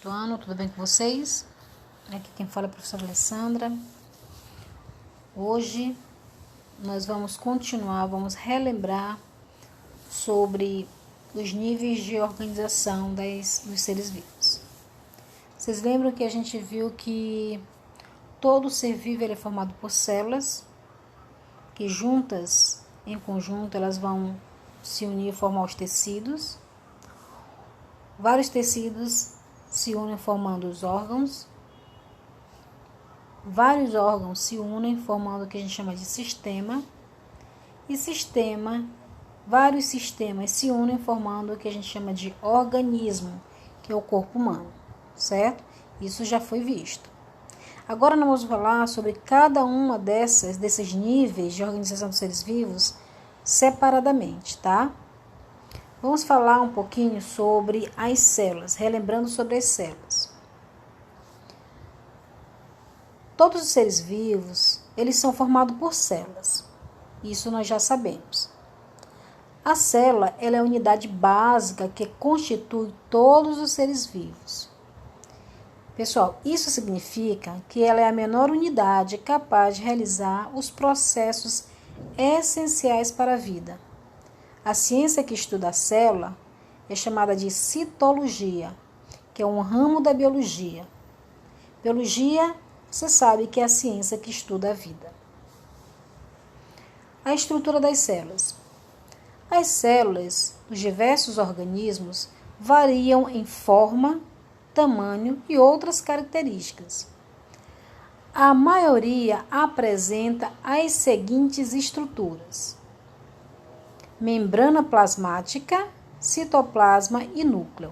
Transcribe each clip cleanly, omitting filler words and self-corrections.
sexto ano, tudo bem com vocês? Aqui quem fala é a professora Alessandra. Hoje nós vamos relembrar sobre os níveis de organização dos seres vivos. Vocês lembram que a gente viu que todo ser vivo é formado por células, que juntas, em conjunto, elas vão se unir e formar os tecidos. Vários tecidos se unem formando os órgãos. Vários órgãos se unem formando o que a gente chama de sistema. E vários sistemas se unem formando o que a gente chama de organismo, que é o corpo humano, certo? Isso já foi visto. Agora nós vamos falar sobre cada uma desses níveis de organização dos seres vivos separadamente, tá? Vamos falar um pouquinho sobre as células, relembrando sobre as células. Todos os seres vivos, eles são formados por células. Isso nós já sabemos. A célula, ela é a unidade básica que constitui todos os seres vivos. Pessoal, isso significa que ela é a menor unidade capaz de realizar os processos essenciais para a vida. A ciência que estuda a célula é chamada de citologia, que é um ramo da biologia. Biologia, você sabe que é a ciência que estuda a vida. A estrutura das células. As células dos diversos organismos variam em forma, tamanho e outras características. A maioria apresenta as seguintes estruturas: membrana plasmática, citoplasma e núcleo.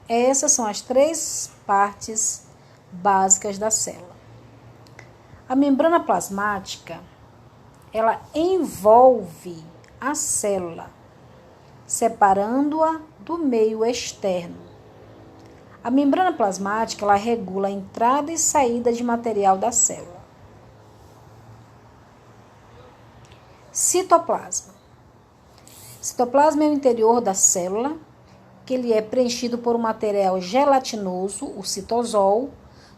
Essas são as três partes básicas da célula. A membrana plasmática, ela envolve a célula, separando-a do meio externo. A membrana plasmática, ela regula a entrada e saída de material da célula. Citoplasma. Citoplasma é o interior da célula, que ele é preenchido por um material gelatinoso, o citosol,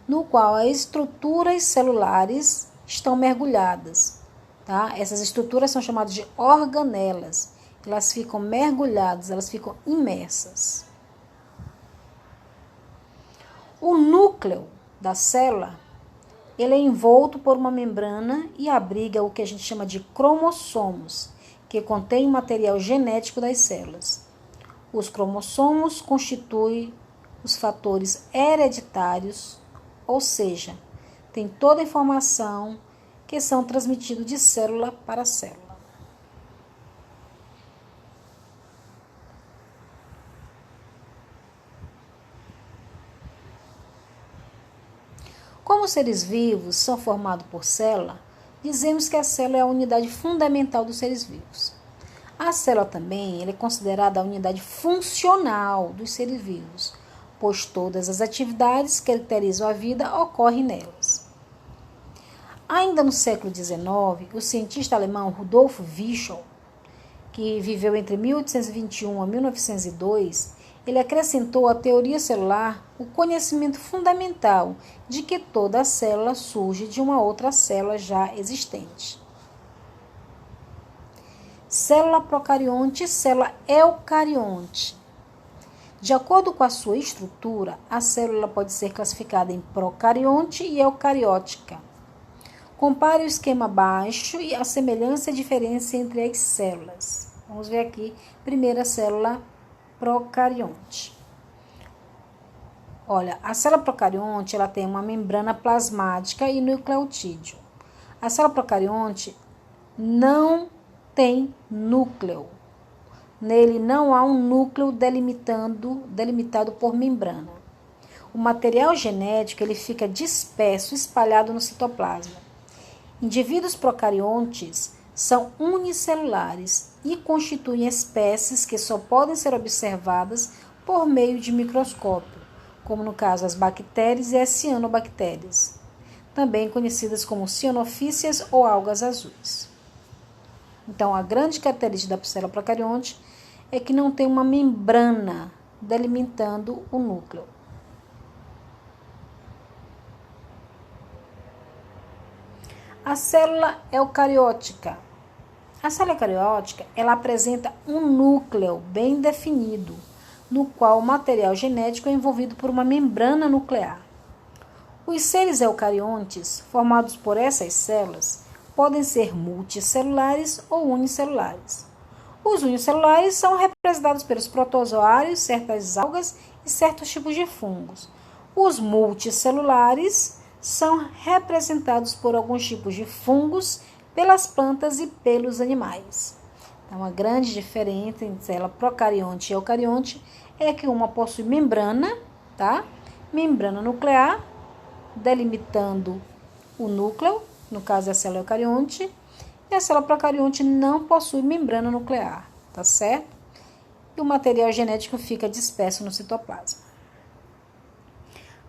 no qual as estruturas celulares estão mergulhadas. Tá? Essas estruturas são chamadas de organelas. Elas ficam mergulhadas, elas ficam imersas. O núcleo da célula, ele é envolto por uma membrana e abriga o que a gente chama de cromossomos, que contém o material genético das células. Os cromossomos constituem os fatores hereditários, ou seja, tem toda a informação que são transmitidos de célula para célula. Como os seres vivos são formados por célula, dizemos que a célula é a unidade fundamental dos seres vivos. A célula também é considerada a unidade funcional dos seres vivos, pois todas as atividades que caracterizam a vida ocorrem nelas. Ainda no século XIX, o cientista alemão Rudolf Virchow, que viveu entre 1821 a 1902, ele acrescentou à teoria celular o conhecimento fundamental de que toda célula surge de uma outra célula já existente. Célula procarionte e célula eucarionte. De acordo com a sua estrutura, a célula pode ser classificada em procarionte e eucariótica. Compare o esquema abaixo e a semelhança e a diferença entre as células. Vamos ver aqui, primeira célula procarionte. Olha, a célula procarionte, ela tem uma membrana plasmática e nucleotídeo. A célula procarionte não tem núcleo. Nele não há um núcleo delimitado por membrana. O material genético, ele fica disperso, espalhado no citoplasma. Indivíduos procariontes são unicelulares e constituem espécies que só podem ser observadas por meio de microscópio, como no caso as bactérias e as cianobactérias, também conhecidas como cianofícias ou algas azuis. Então, a grande característica da célula procarionte é que não tem uma membrana delimitando o núcleo. A célula eucariótica. A célula eucariótica, ela apresenta um núcleo bem definido, no qual o material genético é envolvido por uma membrana nuclear. Os seres eucariontes, formados por essas células, podem ser multicelulares ou unicelulares. Os unicelulares são representados pelos protozoários, certas algas e certos tipos de fungos. Os multicelulares são representados por alguns tipos de fungos, pelas plantas e pelos animais. Então, a grande diferença entre célula procarionte e eucarionte é que uma possui membrana, tá? Membrana nuclear, delimitando o núcleo, no caso é a célula eucarionte, e a célula procarionte não possui membrana nuclear, tá certo? E o material genético fica disperso no citoplasma.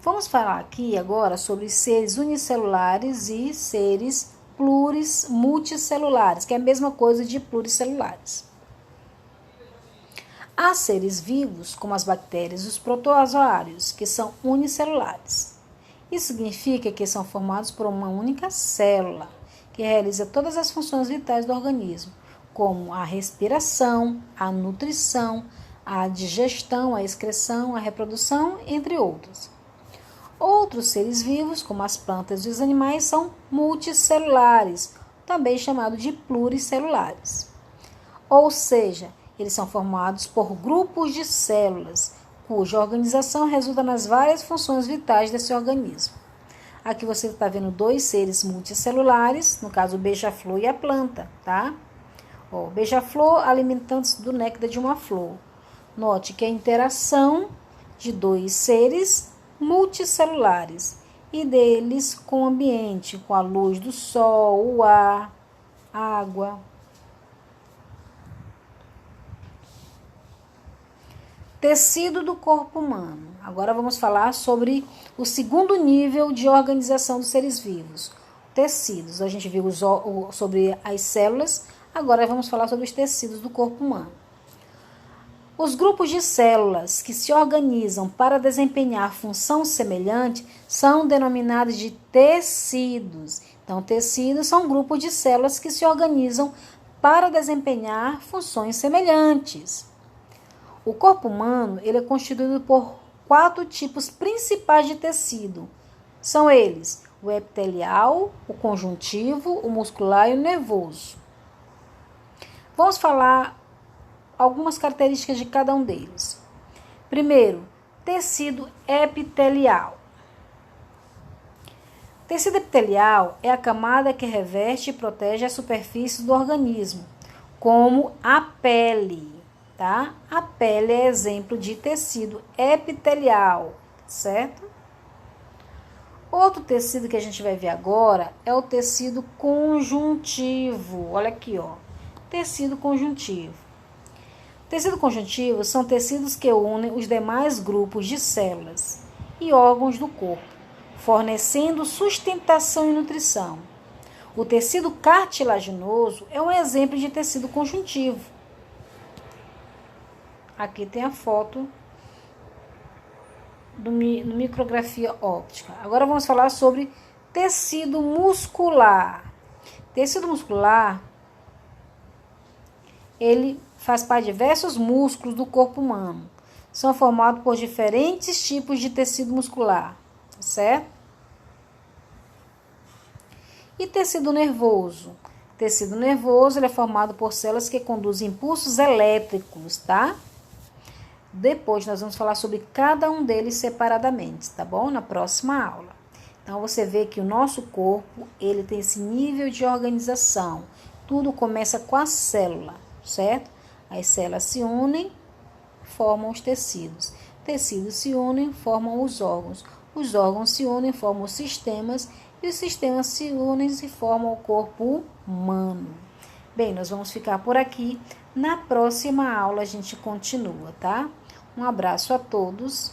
Vamos falar aqui agora sobre seres unicelulares e seres multicelulares, que é a mesma coisa de pluricelulares. Há seres vivos, como as bactérias e os protozoários, que são unicelulares. Isso significa que são formados por uma única célula, que realiza todas as funções vitais do organismo, como a respiração, a nutrição, a digestão, a excreção, a reprodução, entre outros. Outros seres vivos, como as plantas e os animais, são multicelulares, também chamados de pluricelulares. Ou seja, eles são formados por grupos de células, cuja organização resulta nas várias funções vitais desse organismo. Aqui você está vendo dois seres multicelulares, no caso o beija-flor e a planta, tá? O beija-flor alimentando-se do néctar de uma flor. Note que a interação de dois seres multicelulares e deles com o ambiente, com a luz do sol, o ar, a água. Tecido do corpo humano. Agora vamos falar sobre o segundo nível de organização dos seres vivos. Tecidos. A gente viu sobre as células, agora vamos falar sobre os tecidos do corpo humano. Os grupos de células que se organizam para desempenhar função semelhante são denominados de tecidos. Então, tecidos são grupos de células que se organizam para desempenhar funções semelhantes. O corpo humano ele é constituído por 4 tipos principais de tecido. São eles: o epitelial, o conjuntivo, o muscular e o nervoso. Vamos falar algumas características de cada um deles. Primeiro, tecido epitelial. Tecido epitelial é a camada que reveste e protege a superfície do organismo, como a pele, tá? A pele é exemplo de tecido epitelial, certo? Outro tecido que a gente vai ver agora é o tecido conjuntivo. Olha aqui, ó. Tecido conjuntivo. Tecido conjuntivo são tecidos que unem os demais grupos de células e órgãos do corpo, fornecendo sustentação e nutrição. O tecido cartilaginoso é um exemplo de tecido conjuntivo. Aqui tem a foto do micrografia óptica. Agora vamos falar sobre tecido muscular. Tecido muscular, ele faz parte de diversos músculos do corpo humano. São formados por diferentes tipos de tecido muscular, certo? E tecido nervoso? Tecido nervoso ele é formado por células que conduzem impulsos elétricos, tá? Depois nós vamos falar sobre cada um deles separadamente, tá bom? Na próxima aula. Então você vê que o nosso corpo, ele tem esse nível de organização. Tudo começa com a célula, certo? As células se unem, formam os tecidos. Tecidos se unem, formam os órgãos. Os órgãos se unem, formam os sistemas. E os sistemas se unem e formam o corpo humano. Bem, nós vamos ficar por aqui. Na próxima aula a gente continua, tá? Um abraço a todos.